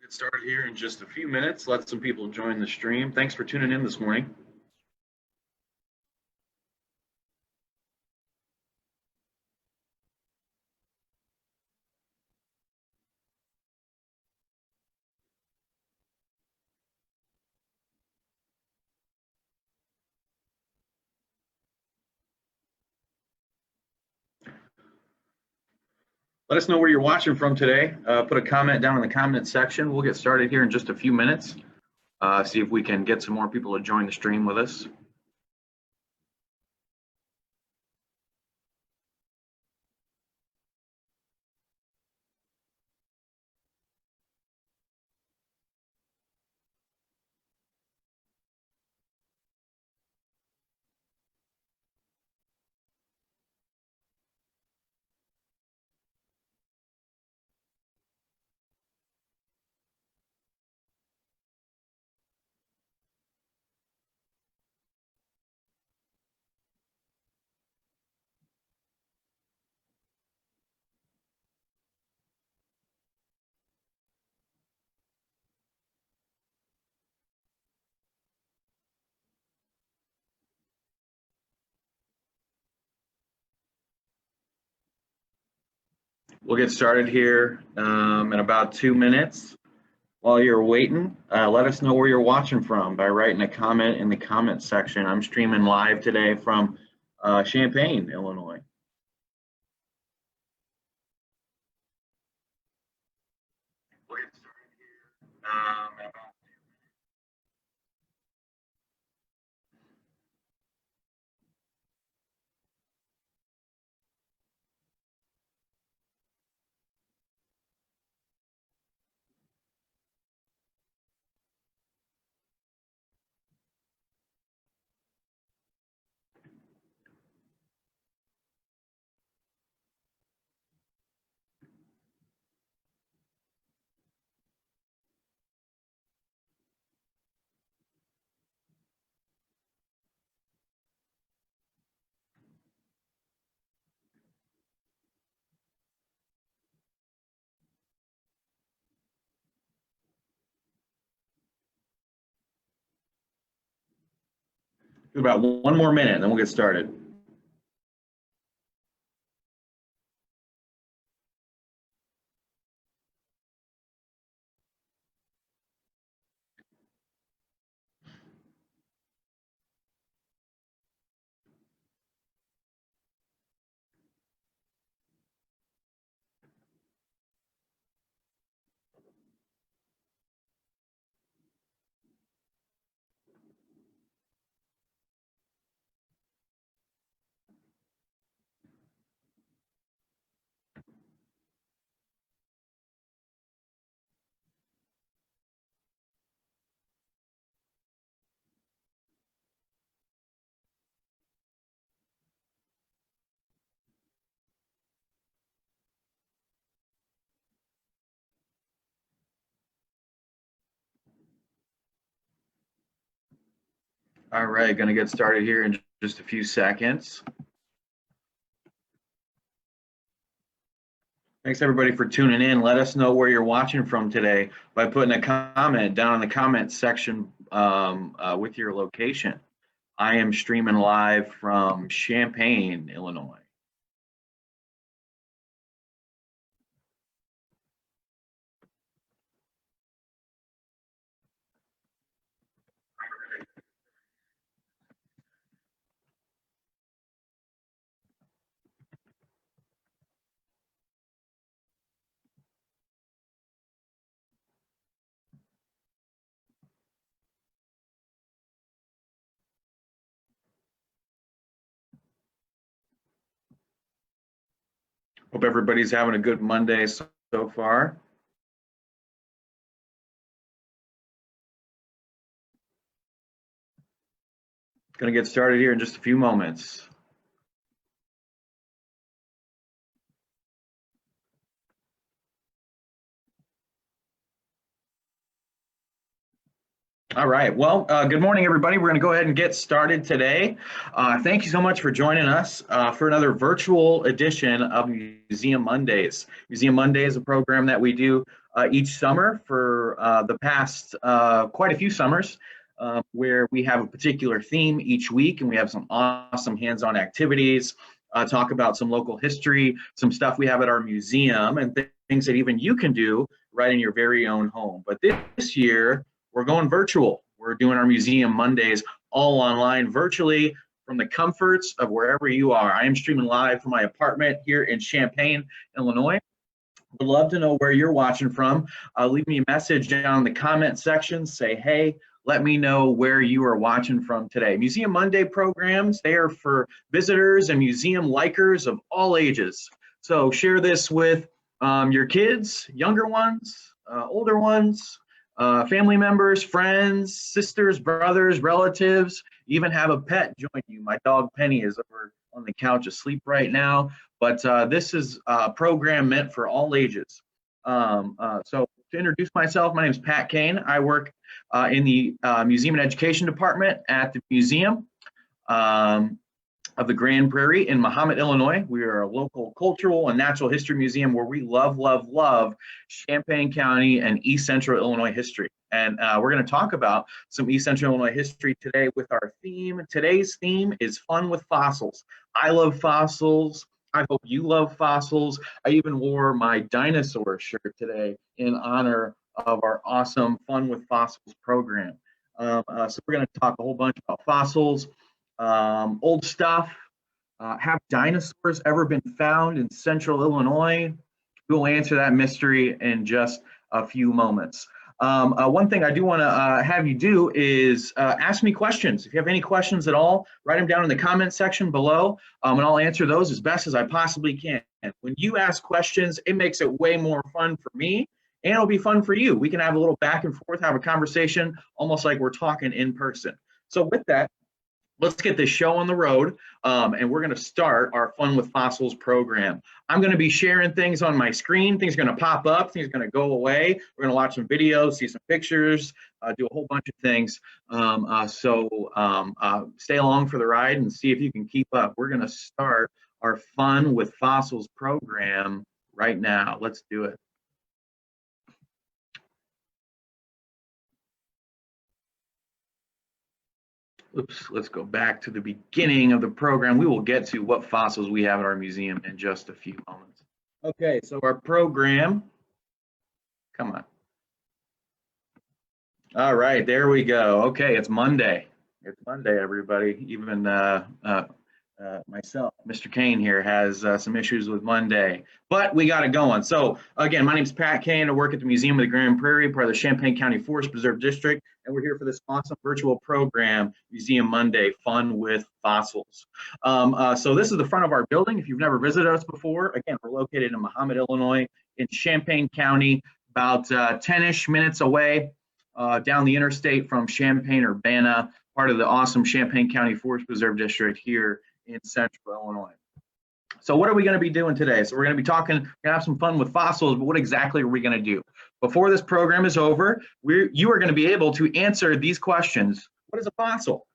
Get started here in just a few minutes. Let some people join the stream. Thanks for tuning in this morning. Let us know where you're watching from today. Put a comment down in the comment section. We'll get started here in just a few minutes. See if we can get some more people to join the stream with us. We'll get started here in about 2 minutes. While you're waiting, let us know where you're watching from by writing a comment in the comment section. I'm streaming live today from Champaign, Illinois. We'll get started here in about about 1 more minute, and then we'll get started. All right, going to get started here in just a few seconds. Thanks everybody for tuning in. Let us know where you're watching from today by putting a comment down in the comment section with your location. I am streaming live from Champaign, Illinois. Hope everybody's having a good Monday so far. Going to get started here in just a few moments. All right. Well, good morning, everybody. We're going to go ahead and get started today. Thank you so much for joining us for another virtual edition of Museum Mondays. Museum Monday is a program that we do each summer for the past quite a few summers, where we have a particular theme each week, and we have some awesome hands-on activities, talk about some local history, some stuff we have at our museum, and things that even you can do right in your very own home. But this year, we're going virtual. We're doing our Museum Mondays all online virtually from the comforts of wherever you are. I am streaming live from my apartment here in Champaign, Illinois. Would love to know where you're watching from. Leave me a message down in the comment section. Say, hey, let me know where you are watching from today. Museum Monday programs, they are for visitors and museum likers of all ages. So share this with your kids, younger ones, older ones, family members, friends, sisters, brothers, relatives. Even have a pet join you. My dog Penny is over on the couch asleep right now, but this is a program meant for all ages. So to introduce myself, my name is Pat Kane. I work in the Museum and Education Department at the Museum of the Grand Prairie in Mahomet, Illinois. We are a local cultural and natural history museum where we love, love, love Champaign County and East Central Illinois history. And we're going to talk about some East Central Illinois history today with our theme. Today's theme is fun with fossils. I love fossils. I hope you love fossils. I even wore my dinosaur shirt today in honor of our awesome Fun with Fossils program. So we're going to talk a whole bunch about fossils, old stuff. Have dinosaurs ever been found in Central Illinois? We'll answer that mystery in just a few moments. One thing I do want to have you do is ask me questions. If you have any questions at all, write them down in the comment section below, and I'll answer those as best as I possibly can. When you ask questions, it makes it way more fun for me, and it'll be fun for you. We can have a little back and forth, have a conversation, almost like we're talking in person. So with that, let's get this show on the road, and we're going to start our Fun with Fossils program. I'm going to be sharing things on my screen. Things are going to pop up. Things are going to go away. We're going to watch some videos, see some pictures, do a whole bunch of things. So stay along for the ride and see if you can keep up. We're going to start our Fun with Fossils program right now. Let's do it. Oops, let's go back to the beginning of the program. We will get to what fossils we have at our museum in just a few moments. Okay, so our program, come on. All right, there we go. Okay, it's Monday. It's Monday, everybody. Even myself, Mr. Kane here, has some issues with Monday, but we got it going. So again, my name is Pat Kane. I work at the Museum of the Grand Prairie, part of the Champaign County Forest Preserve District, and we're here for this awesome virtual program, Museum Monday, Fun with Fossils. So this is the front of our building. If you've never visited us before, again, we're located in Mahomet, Illinois, in Champaign County, about 10-ish minutes away down the interstate from Champaign-Urbana, part of the awesome Champaign County Forest Preserve District here in Central Illinois. So what are we going to be doing today? So we're going to be talking, we're going to have some fun with fossils, but what exactly are we going to do? Before this program is over, you are going to be able to answer these questions. What is a fossil?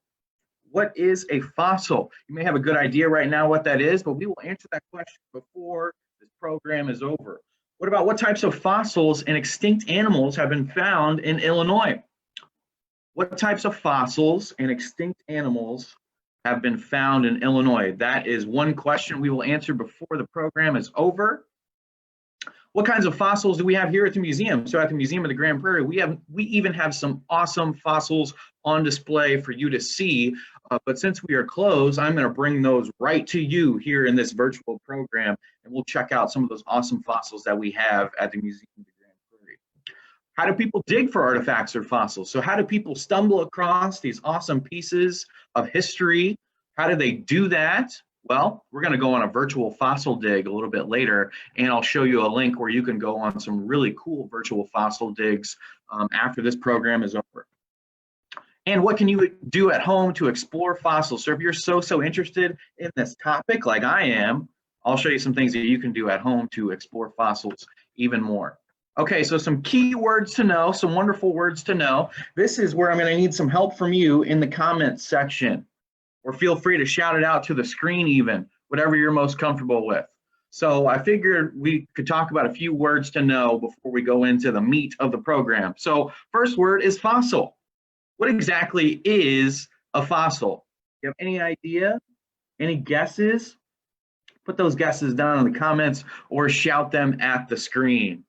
What is a fossil? You may have a good idea right now what that is, but we will answer that question before this program is over. What about what types of fossils and extinct animals have been found in Illinois? What types of fossils and extinct animals have been found in Illinois? That is one question we will answer before the program is over. What kinds of fossils do we have here at the museum? So at the Museum of the Grand Prairie, we even have some awesome fossils on display for you to see. But since we are closed, I'm going to bring those right to you here in this virtual program, and we'll check out some of those awesome fossils that we have at the Museum of the Grand Prairie. How do people dig for artifacts or fossils? So how do people stumble across these awesome pieces of history? How do they do that? Well, we're going to go on a virtual fossil dig a little bit later, and I'll show you a link where you can go on some really cool virtual fossil digs after this program is over. And what can you do at home to explore fossils? So if you're so interested in this topic like I am, I'll show you some things that you can do at home to explore fossils even more. Okay, so some key words to know, some wonderful words to know. This is where I'm going to need some help from you in the comments section, or feel free to shout it out to the screen even, whatever you're most comfortable with. So I figured we could talk about a few words to know before we go into the meat of the program. So first word is fossil. What exactly is a fossil? You have any idea? Any guesses? Put those guesses down in the comments or shout them at the screen.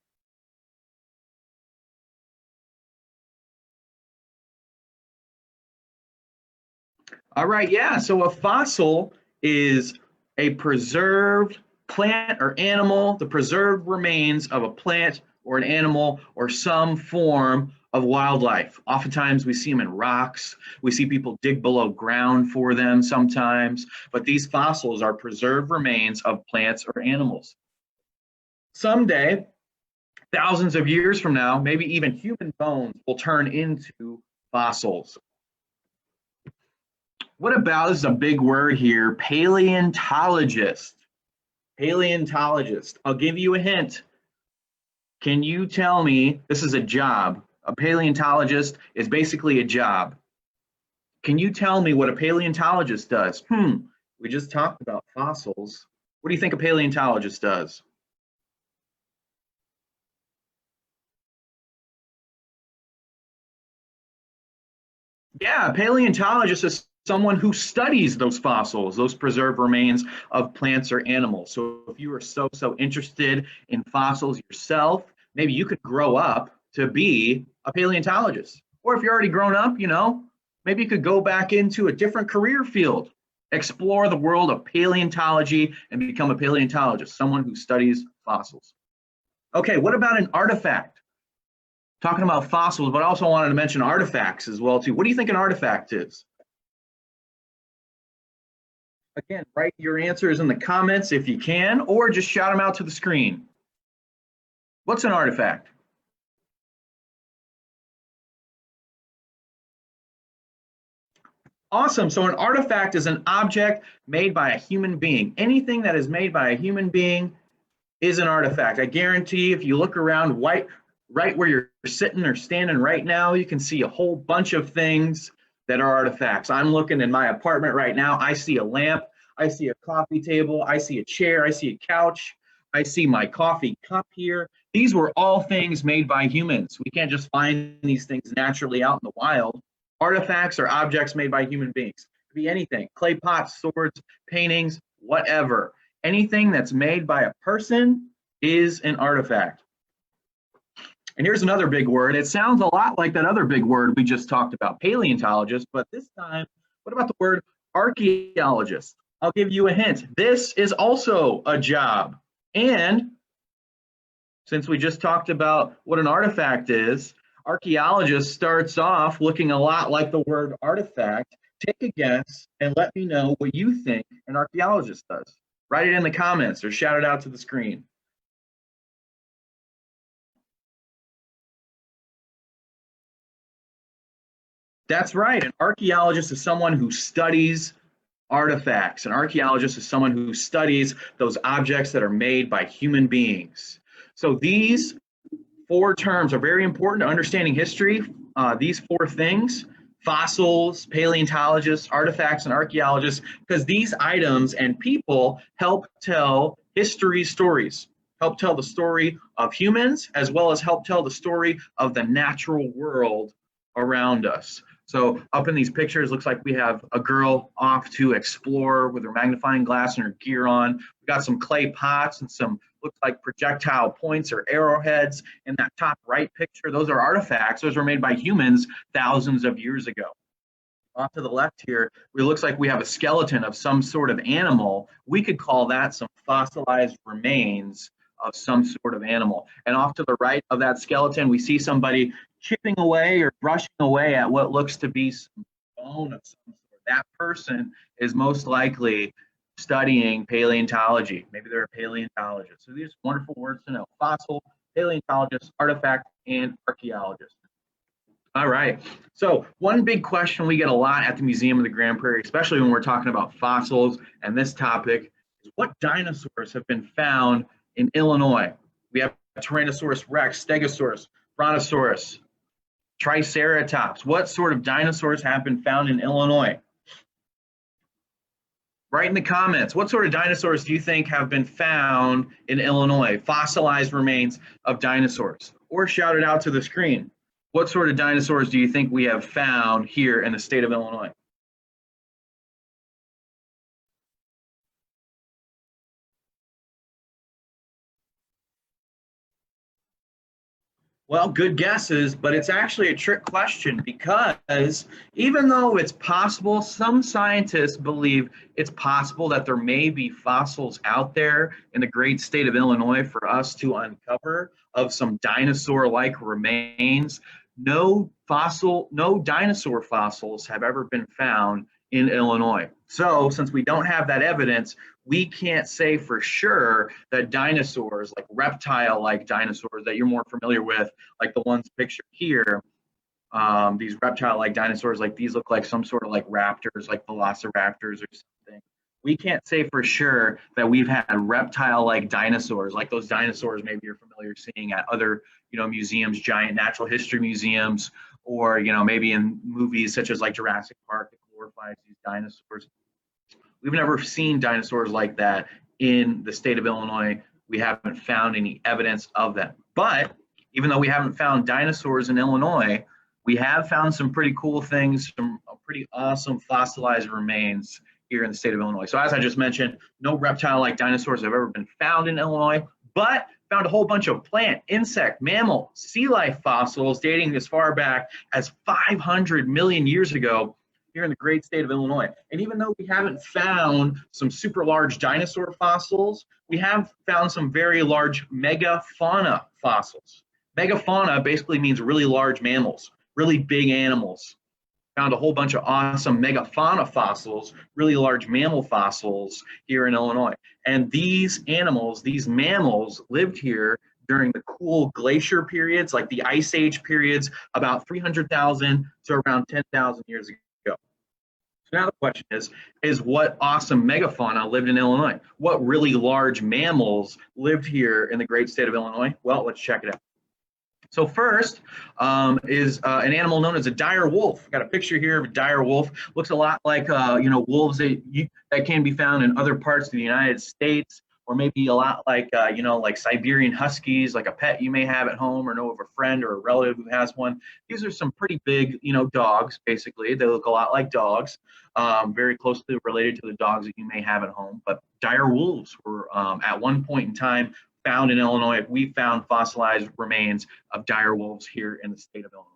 All right, yeah, so a fossil is a preserved plant or animal, the preserved remains of a plant or an animal or some form of wildlife. Oftentimes we see them in rocks. We see people dig below ground for them sometimes, but these fossils are preserved remains of plants or animals. Someday, thousands of years from now, maybe even human bones will turn into fossils. What about, this is a big word here, paleontologist? Paleontologist. I'll give you a hint. Can you tell me, this is a job. A paleontologist is basically a job. Can you tell me what a paleontologist does? We just talked about fossils. What do you think a paleontologist does? Yeah, a paleontologist is someone who studies those fossils, those preserved remains of plants or animals. So if you are so interested in fossils yourself, maybe you could grow up to be a paleontologist. Or if you're already grown up, maybe you could go back into a different career field, explore the world of paleontology and become a paleontologist, someone who studies fossils. Okay, what about an artifact? Talking about fossils, but I also wanted to mention artifacts as well too. What do you think an artifact is? Again, write your answers in the comments if you can, or just shout them out to the screen. What's an artifact? Awesome. So an artifact is an object made by a human being. Anything that is made by a human being is an artifact. I guarantee if you look around right where you're sitting or standing right now, you can see a whole bunch of things that are artifacts. I'm looking in my apartment right now. I see a lamp. I see a coffee table. I see a chair. I see a couch. I see my coffee cup here. These were all things made by humans. We can't just find these things naturally out in the wild. Artifacts are objects made by human beings. It could be anything, clay pots, swords, paintings, whatever. Anything that's made by a person is an artifact. And here's another big word. It sounds a lot like that other big word we just talked about, paleontologist, but this time, what about the word archaeologist? I'll give you a hint. This is also a job. And since we just talked about what an artifact is, archaeologist starts off looking a lot like the word artifact. Take a guess and let me know what you think an archaeologist does. Write it in the comments or shout it out to the screen. That's right. An archaeologist is someone who studies artifacts. An archaeologist is someone who studies those objects that are made by human beings. So these four terms are very important to understanding history. These four things, fossils, paleontologists, artifacts, and archaeologists, because these items and people help tell history stories, help tell the story of humans, as well as help tell the story of the natural world around us. So up in these pictures, looks like we have a girl off to explore with her magnifying glass and her gear on. We got some clay pots and some looks like projectile points or arrowheads in that top right picture. Those are artifacts. Those were made by humans thousands of years ago. Off to the left here, it looks like we have a skeleton of some sort of animal. We could call that some fossilized remains of some sort of animal. And off to the right of that skeleton, we see somebody chipping away or brushing away at what looks to be some bone of some sort. That person is most likely studying paleontology. Maybe they're a paleontologist. So these are wonderful words to know. Fossil, paleontologist, artifact, and archaeologist. All right. So one big question we get a lot at the Museum of the Grand Prairie, especially when we're talking about fossils and this topic, is what dinosaurs have been found in Illinois? We have Tyrannosaurus rex, Stegosaurus, Brontosaurus, Triceratops. What sort of dinosaurs have been found in Illinois? Write in the comments, what sort of dinosaurs do you think have been found in Illinois? Fossilized remains of dinosaurs. Or shout it out to the screen. What sort of dinosaurs do you think we have found here in the state of Illinois? Well, good guesses, but it's actually a trick question because even though it's possible, some scientists believe it's possible that there may be fossils out there in the great state of Illinois for us to uncover of some dinosaur-like remains. No dinosaur fossils have ever been found in Illinois. So since we don't have that evidence, we can't say for sure that dinosaurs, like reptile-like dinosaurs that you're more familiar with, like the ones pictured here, these reptile-like dinosaurs, like these look like some sort of like raptors, like velociraptors or something. We can't say for sure that we've had reptile-like dinosaurs, like those dinosaurs maybe you're familiar seeing at other, museums, giant natural history museums, or maybe in movies such as like Jurassic Park that glorifies these dinosaurs. We've never seen dinosaurs like that in the state of Illinois. We haven't found any evidence of them. But even though we haven't found dinosaurs in Illinois, we have found some pretty cool things, some pretty awesome fossilized remains here in the state of Illinois. So as I just mentioned, no reptile-like dinosaurs have ever been found in Illinois, but found a whole bunch of plant, insect, mammal, sea life fossils dating as far back as 500 million years ago here in the great state of Illinois. And even though we haven't found some super large dinosaur fossils, we have found some very large megafauna fossils. Megafauna basically means really large mammals, really big animals. Found a whole bunch of awesome megafauna fossils, really large mammal fossils here in Illinois. And these animals, these mammals lived here during the cool glacier periods, like the Ice Age periods, about 300,000 to around 10,000 years ago. So now the question is what awesome megafauna lived in Illinois? What really large mammals lived here in the great state of Illinois? Well, let's check it out. So first is an animal known as a dire wolf. Got a picture here of a dire wolf. Looks a lot like wolves that can be found in other parts of the United States, or maybe a lot like like Siberian huskies, like a pet you may have at home or know of a friend or a relative who has one. These are some pretty big dogs. Basically, they look a lot like dogs, very closely related to the dogs that you may have at home. But dire wolves were at one point in time found in Illinois. We found fossilized remains of dire wolves here in the state of Illinois.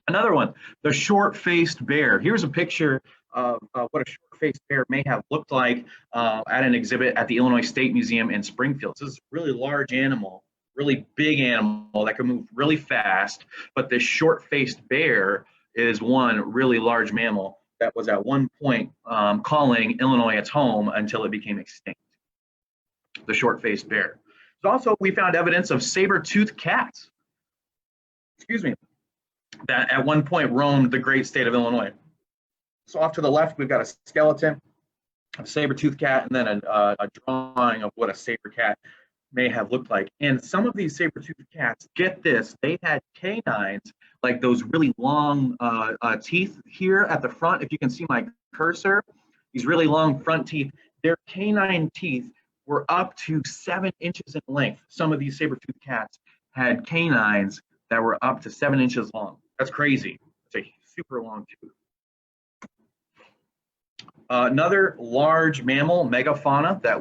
Another one, the short-faced bear. Here's a picture of what a short-faced bear may have looked like at an exhibit at the Illinois State Museum in Springfield. So this is a really large animal, really big animal that can move really fast, but this short-faced bear is one really large mammal that was at one point calling Illinois its home until it became extinct, the short-faced bear. Also, we found evidence of saber-toothed cats, that at one point roamed the great state of Illinois. So off to the left, we've got a skeleton, a saber-toothed cat, and then a drawing of what a saber cat may have looked like. And some of these saber-toothed cats, get this, they had canines, like those really long teeth here at the front. If you can see my cursor, these really long front teeth, their canine teeth were up to 7 inches in length. Some of these saber-toothed cats had canines that were up to 7 inches long. That's crazy. It's a super long tooth. Another large mammal, megafauna, that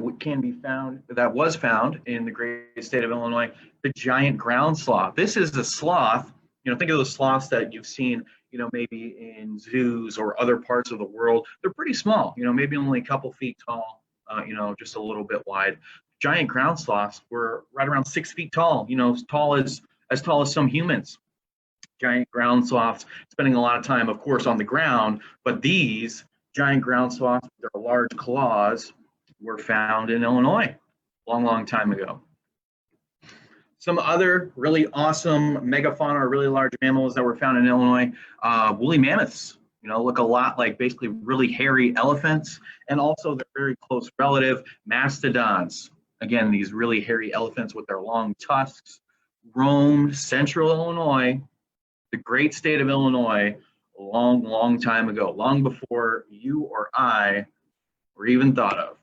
was found in the great state of Illinois, the giant ground sloth. This is a sloth. Think of those sloths that you've seen, maybe in zoos or other parts of the world. They're pretty small, maybe only a couple feet tall. Just a little bit wide. Giant ground sloths were right around 6 feet tall, as tall as some humans. Giant ground sloths spending a lot of time, of course, on the ground, but these giant ground sloths with their large claws were found in Illinois a long, long time ago. Some other really awesome megafauna or really large mammals that were found in Illinois, woolly mammoths. Look a lot like basically really hairy elephants, and also their very close relative, mastodons. Again, these really hairy elephants with their long tusks roamed central Illinois, the great state of Illinois, a long, long time ago, long before you or I or even thought of.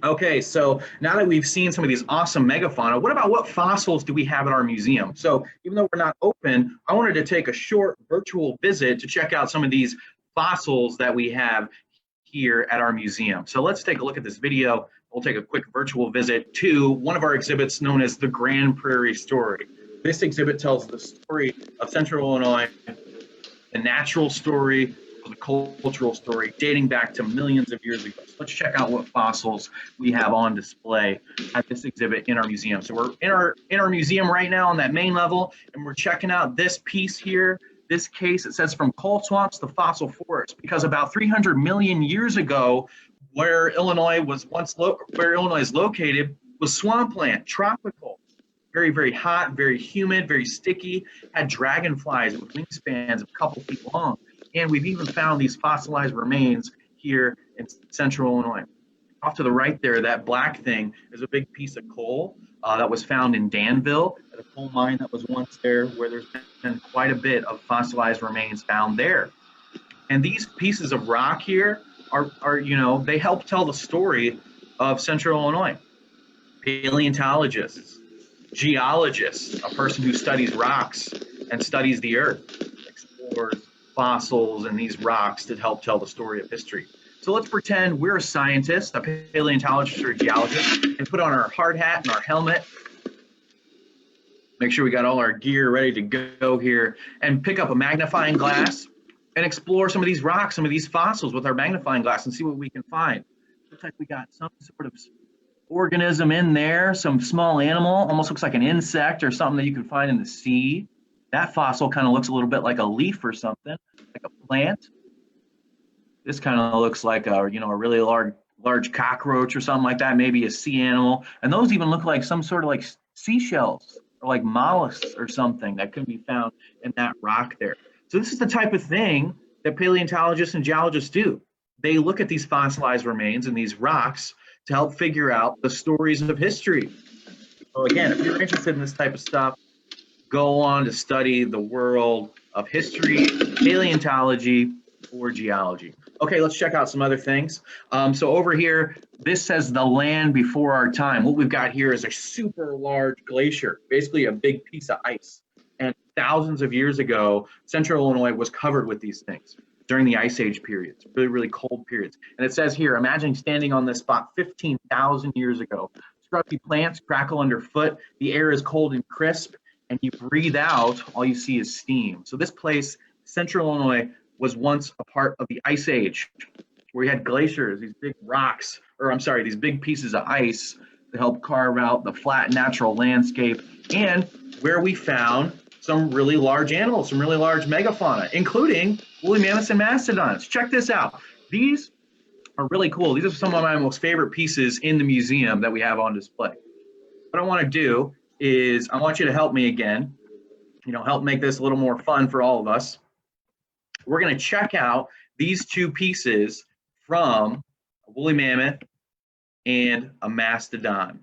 Okay, so now that we've seen some of these awesome megafauna, what about what fossils do we have in our museum? So even though we're not open, I wanted to take a short virtual visit to check out some of these fossils that we have here at our museum. So let's take a look at this video. We'll take a quick virtual visit to one of our exhibits known as the Grand Prairie Story. This exhibit tells the story of Central Illinois, the natural story, the cultural story dating back to millions of years ago. So let's check out what fossils we have on display at this exhibit in our museum. So we're in our museum right now on that main level, and we're checking out this piece here. This case, it says from coal swamps to fossil forests, because about 300 million years ago, where Illinois is located was swampland, tropical, very, very hot, very humid, very sticky, had dragonflies with wingspans of a couple feet long. And we've even found these fossilized remains here in central Illinois. Off to the right there, that black thing is a big piece of coal that was found in Danville at a coal mine that was once there, where there's been quite a bit of fossilized remains found there. And these pieces of rock here are they help tell the story of central Illinois. Paleontologists, geologists, a person who studies rocks and studies the earth, explores fossils and these rocks to help tell the story of history. So let's pretend we're a scientist, a paleontologist or a geologist, and put on our hard hat and our helmet. Make sure we got all our gear ready to go here, and pick up a magnifying glass and explore some of these rocks, some of these fossils with our magnifying glass and see what we can find. Looks like we got some sort of organism in there, some small animal, almost looks like an insect or something that you can find in the sea. That fossil kind of looks a little bit like a leaf or something, like a plant. This kind of looks like a really large cockroach or something like that, maybe a sea animal. And those even look like some sort of like seashells or like mollusks or something that can be found in that rock there. So this is the type of thing that paleontologists and geologists do. They look at these fossilized remains and these rocks to help figure out the stories of history. So again, if you're interested in this type of stuff, go on to study the world of history, paleontology, or geology. Okay, let's check out some other things. So over here, this says the land before our time. What we've got here is a super large glacier, basically a big piece of ice. And thousands of years ago, central Illinois was covered with these things during the Ice Age periods, really, really cold periods. And it says here, imagine standing on this spot 15,000 years ago. Scruffy plants crackle underfoot, the air is cold and crisp, and you breathe out, all you see is steam. So this place, central Illinois, was once a part of the Ice Age, where you had glaciers, these big rocks, these big pieces of ice to help carve out the flat natural landscape, and where we found some really large animals, some really large megafauna, including woolly mammoths and mastodons. Check this out. These are really cool. These are some of my most favorite pieces in the museum that we have on display. What I want to do is I want you to help me again, help make this a little more fun for all of us. We're going to check out these two pieces from a woolly mammoth and a mastodon.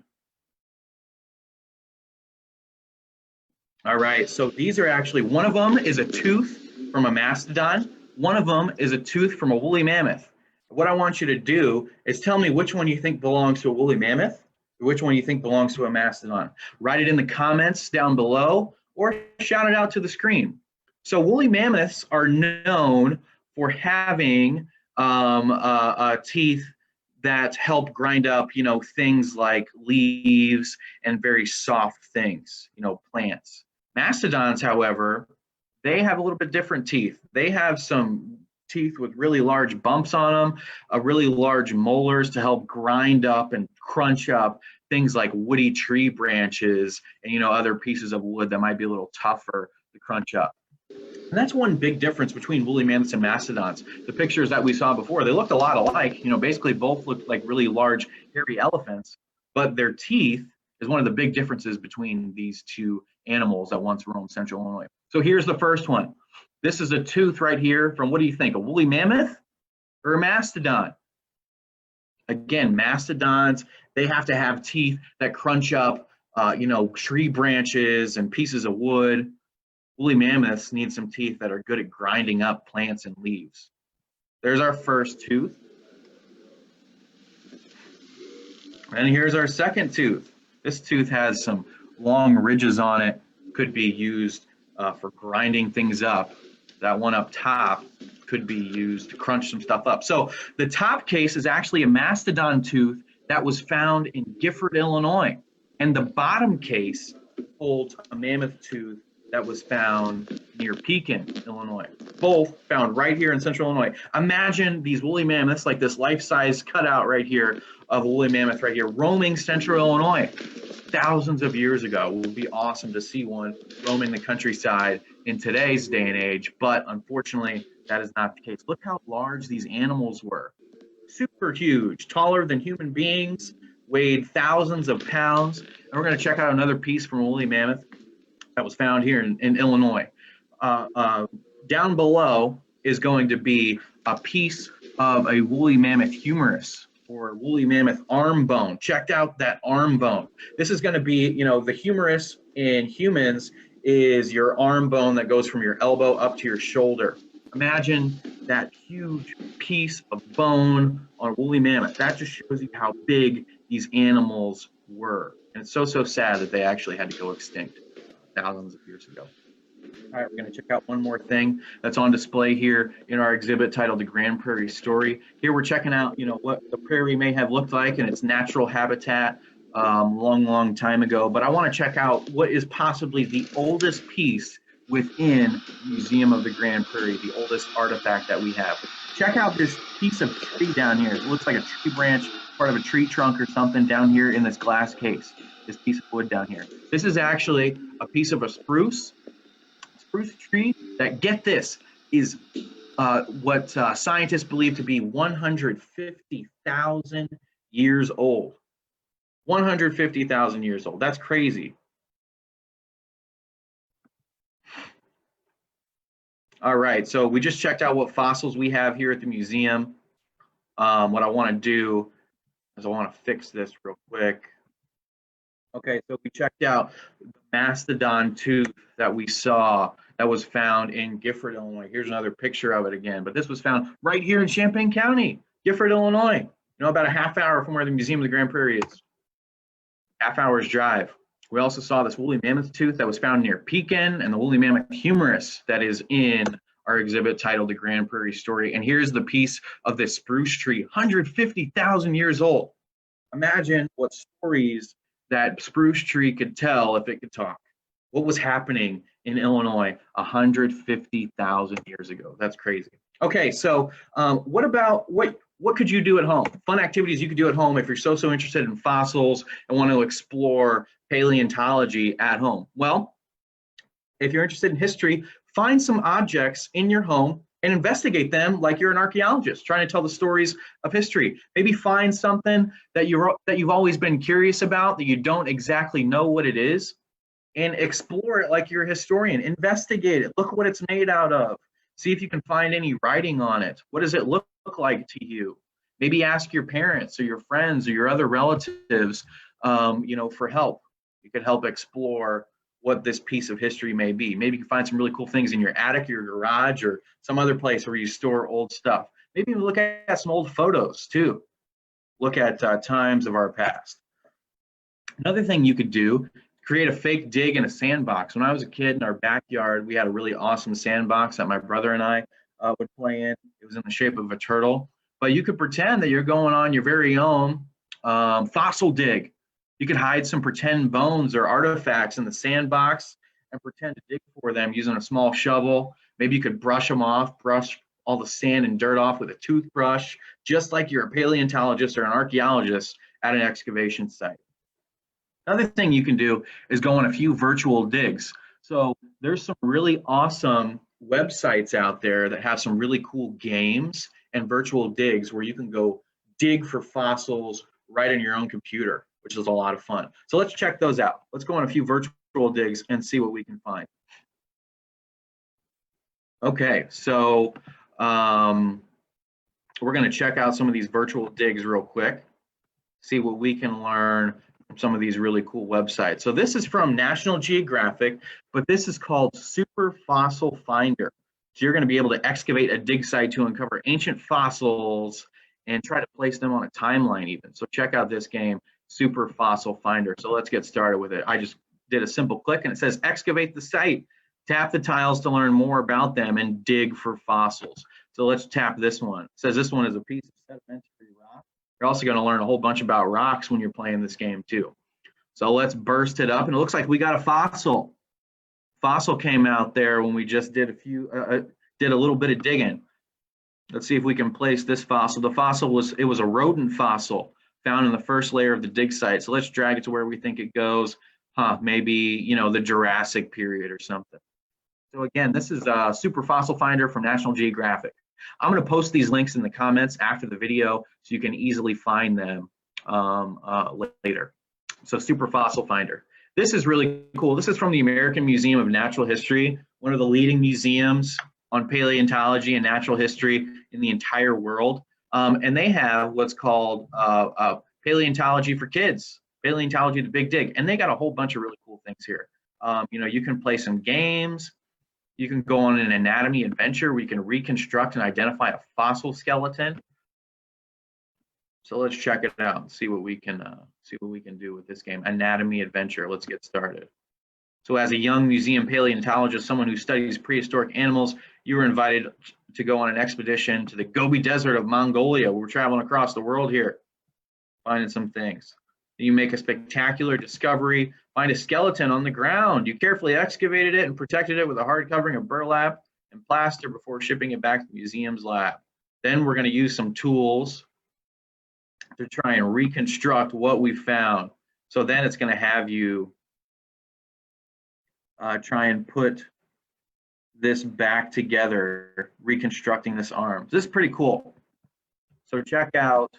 All right, so these are actually, one of them is a tooth from a mastodon. One of them is a tooth from a woolly mammoth. What I want you to do is tell me which one you think belongs to a woolly mammoth, which one you think belongs to a mastodon. Write it in the comments down below or shout it out to the screen. So woolly mammoths are known for having teeth that help grind up, things like leaves and very soft things, plants. Mastodons, however, they have a little bit different teeth. They have some teeth with really large bumps on them, really large molars to help grind up and crunch up things like woody tree branches and other pieces of wood that might be a little tougher to crunch up. And that's one big difference between woolly mammoths and mastodons. The pictures that we saw before, they looked a lot alike. Basically both looked like really large hairy elephants, but their teeth is one of the big differences between these two animals that once roamed central Illinois. So here's the first one. This is a tooth right here from, what do you think, a woolly mammoth or a mastodon? Again, mastodons, they have to have teeth that crunch up, tree branches and pieces of wood. Woolly mammoths need some teeth that are good at grinding up plants and leaves. There's our first tooth. And here's our second tooth. This tooth has some long ridges on it, could be used for grinding things up. That one up top could be used to crunch some stuff up. So the top case is actually a mastodon tooth that was found in Gifford, Illinois. And the bottom case holds a mammoth tooth that was found near Pekin, Illinois. Both found right here in central Illinois. Imagine these woolly mammoths, like this life-size cutout right here of a woolly mammoth right here, roaming central Illinois thousands of years ago. It would be awesome to see one roaming the countryside in today's day and age, but unfortunately, that is not the case. Look how large these animals were. Super huge, taller than human beings, weighed thousands of pounds. And we're going to check out another piece from a woolly mammoth that was found here in Illinois. Down below is going to be a piece of a woolly mammoth humerus or woolly mammoth arm bone. Check out that arm bone. This is going to be, the humerus in humans is your arm bone that goes from your elbow up to your shoulder. Imagine that huge piece of bone on a woolly mammoth. That just shows you how big these animals were. And it's so sad that they actually had to go extinct thousands of years ago. All right, we're going to check out one more thing that's on display here in our exhibit titled The Grand Prairie Story. Here we're checking out, what the prairie may have looked like in its natural habitat long time ago. But I want to check out what is possibly the oldest piece within the Museum of the Grand Prairie, the oldest artifact that we have. Check out this piece of tree down here. It looks like a tree branch, part of a tree trunk or something down here in this glass case, this piece of wood down here. This is actually a piece of a spruce tree that, get this, is what scientists believe to be 150,000 years old. 150,000 years old. That's crazy. All right, so we just checked out what fossils we have here at the museum. What I want to do is I want to fix this real quick. Okay, so we checked out the mastodon tooth that we saw that was found in Gifford, Illinois. Here's another picture of it again, but this was found right here in Champaign County, Gifford, Illinois. About a half hour from where the Museum of the Grand Prairie is. Half hour's drive. We also saw this woolly mammoth tooth that was found near Pekin and the woolly mammoth humerus that is in our exhibit titled The Grand Prairie Story. And here's the piece of this spruce tree, 150,000 years old. Imagine what stories that spruce tree could tell if it could talk. What was happening in Illinois 150,000 years ago? That's crazy. Okay, so what could you do at home? Fun activities you could do at home if you're so interested in fossils and want to explore paleontology at home. Well, if you're interested in history, find some objects in your home and investigate them like you're an archaeologist trying to tell the stories of history. Maybe find something that you've always been curious about that you don't exactly know what it is, and explore it like you're a historian. Investigate it. Look what it's made out of. See if you can find any writing on it. What does it look like to you? Maybe ask your parents or your friends or your other relatives, for help. You could help explore what this piece of history may be. Maybe you can find some really cool things in your attic, your garage, or some other place where you store old stuff. Maybe even look at some old photos too. Look at times of our past. Another thing you could do, create a fake dig in a sandbox. When I was a kid in our backyard, we had a really awesome sandbox that my brother and I would play in. It was in the shape of a turtle, but you could pretend that you're going on your very own fossil dig. You could hide some pretend bones or artifacts in the sandbox and pretend to dig for them using a small shovel. Maybe you could brush them off, brush all the sand and dirt off with a toothbrush, just like you're a paleontologist or an archaeologist at an excavation site. Another thing you can do is go on a few virtual digs. So there's some really awesome websites out there that have some really cool games and virtual digs where you can go dig for fossils right in your own computer, which is a lot of fun. So let's check those out. Let's go on a few virtual digs and see what we can find. Okay, so we're going to check out some of these virtual digs real quick, see what we can learn from some of these really cool websites. So this is from National Geographic, but this is called Super Fossil Finder. So you're going to be able to excavate a dig site to uncover ancient fossils and try to place them on a timeline even. So check out this game. Super Fossil Finder. So let's get started with it. I just did a simple click and it says excavate the site. Tap the tiles to learn more about them and dig for fossils. So let's tap this one. It says this one is a piece of sedimentary rock. You're also going to learn a whole bunch about rocks when you're playing this game too. So let's burst it up, and it looks like we got a fossil. Fossil came out there when we just did a little bit of digging. Let's see if we can place this fossil. The fossil was a rodent fossil found in the first layer of the dig site. So let's drag it to where we think it goes. Maybe the Jurassic period or something. So again, this is a Super Fossil Finder from National Geographic. I'm going to post these links in the comments after the video so you can easily find them later. So Super Fossil Finder. This is really cool. This is from the American Museum of Natural History, one of the leading museums on paleontology and natural history in the entire world. And they have what's called Paleontology for Kids, Paleontology the Big Dig. And they got a whole bunch of really cool things here. You can play some games. You can go on an anatomy adventure where you can reconstruct and identify a fossil skeleton. So let's check it out and see what we can do with this game. Anatomy adventure. Let's get started. So as a young museum paleontologist, someone who studies prehistoric animals, you were invited to go on an expedition to the Gobi Desert of Mongolia. We're traveling across the world here, finding some things. You make a spectacular discovery, find a skeleton on the ground. You carefully excavated it and protected it with a hard covering of burlap and plaster before shipping it back to the museum's lab. Then we're going to use some tools to try and reconstruct what we found. So then it's going to have you try and put this back together, reconstructing this arm. This is pretty cool. So check out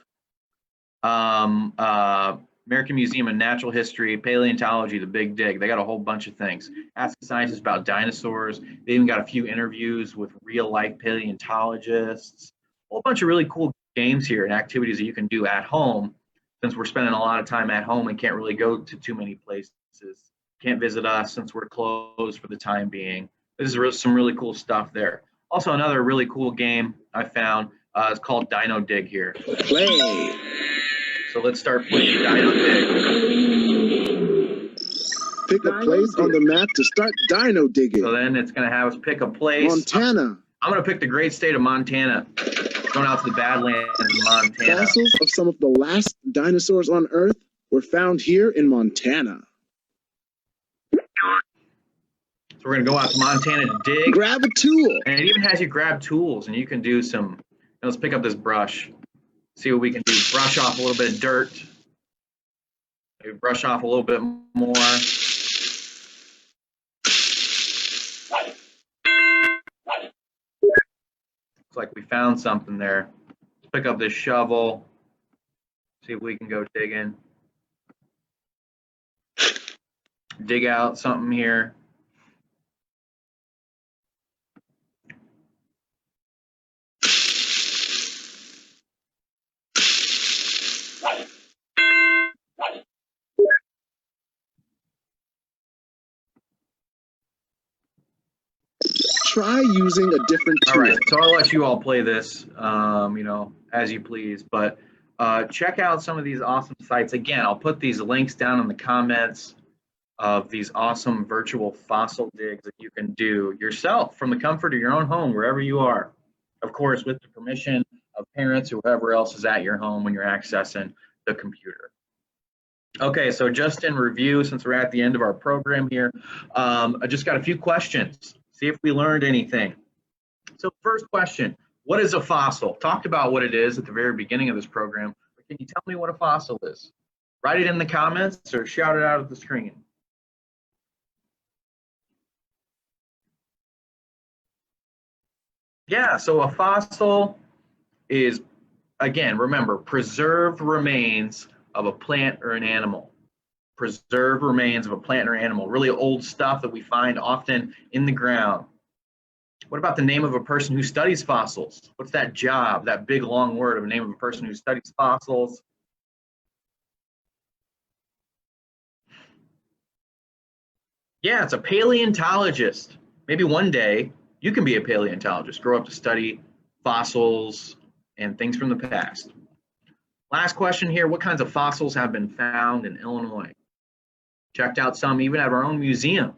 American Museum of Natural History, Paleontology, The Big Dig. They got a whole bunch of things. Ask scientists about dinosaurs. They even got a few interviews with real-life paleontologists. A whole bunch of really cool games here and activities that you can do at home, since we're spending a lot of time at home and can't really go to too many places. Can't visit us since we're closed for the time being. This is some really cool stuff there. Also, another really cool game I found is called Dino Dig here. Play. So let's start playing Dino Dig. Pick a place on the map to start dino digging. So then it's going to have us pick a place. Montana. I'm going to pick the great state of Montana. Going out to the Badlands of Montana. Fossils of some of the last dinosaurs on Earth were found here in Montana. So we're going to go out to Montana to dig. Grab a tool. And it even has you grab tools, and you can do some. Let's pick up this brush. See what we can do. Brush off a little bit of dirt. Maybe brush off a little bit more. Looks like we found something there. Let's pick up this shovel. See if we can go digging. Dig out something here. Try using a different tool. All right, so I'll let you all play this, as you please. But check out some of these awesome sites. Again, I'll put these links down in the comments of these awesome virtual fossil digs that you can do yourself from the comfort of your own home, wherever you are. Of course, with the permission of parents or whoever else is at your home when you're accessing the computer. Okay, so just in review, since we're at the end of our program here, I just got a few questions. See if we learned anything. So first question, what is a fossil? Talked about what it is at the very beginning of this program, but can you tell me what a fossil is? Write it in the comments or shout it out at the screen. Yeah, so a fossil is, again, remember, preserved remains of a plant or an animal. Preserved remains of a plant or animal, really old stuff that we find often in the ground. What about the name of a person who studies fossils? What's that job, that big long word of a name of a person who studies fossils? Yeah, it's a paleontologist. Maybe one day you can be a paleontologist, grow up to study fossils and things from the past. Last question here, what kinds of fossils have been found in Illinois? Checked out some even at our own museum.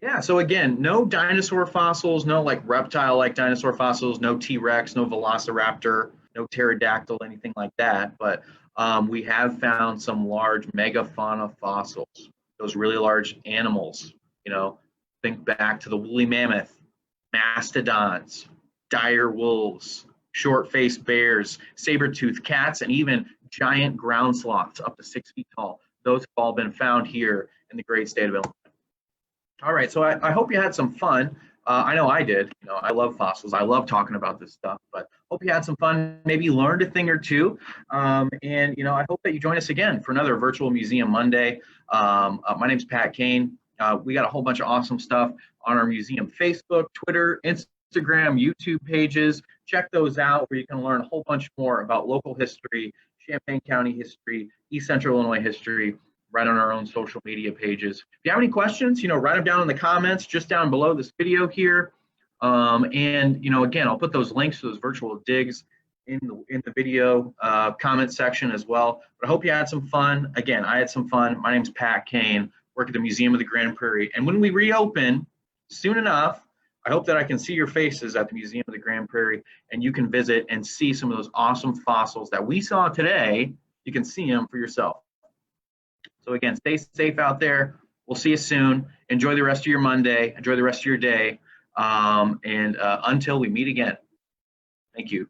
Yeah, so again, no dinosaur fossils, no like reptile-like dinosaur fossils, no T-Rex, no Velociraptor, no pterodactyl, anything like that. But we have found some large megafauna fossils, those really large animals. You know, think back to the woolly mammoth, mastodons, dire wolves, short-faced bears, saber-toothed cats, and even giant ground sloths up to 6 feet tall. Those have all been found here in the great state of Illinois. All right, so I hope you had some fun. I know I did. You know, I love fossils. I love talking about this stuff. But hope you had some fun. Maybe learned a thing or two. And you know, I hope that you join us again for another virtual museum Monday. My name's Pat Kane. We got a whole bunch of awesome stuff on our museum Facebook, Twitter, Instagram, YouTube pages. Check those out where you can learn a whole bunch more about local history, Champaign County history, East Central Illinois history, right on our own social media pages. If you have any questions, you know, write them down in the comments just down below this video here. And you know, again, I'll put those links to those virtual digs in the video comment section as well. But I hope you had some fun. Again, I had some fun. My name's Pat Kane, work at the Museum of the Grand Prairie. And when we reopen soon enough, I hope that I can see your faces at the Museum of the Grand Prairie and you can visit and see some of those awesome fossils that we saw today. You can see them for yourself. So again, stay safe out there. We'll see you soon. Enjoy the rest of your Monday. Enjoy the rest of your day. And until we meet again, thank you.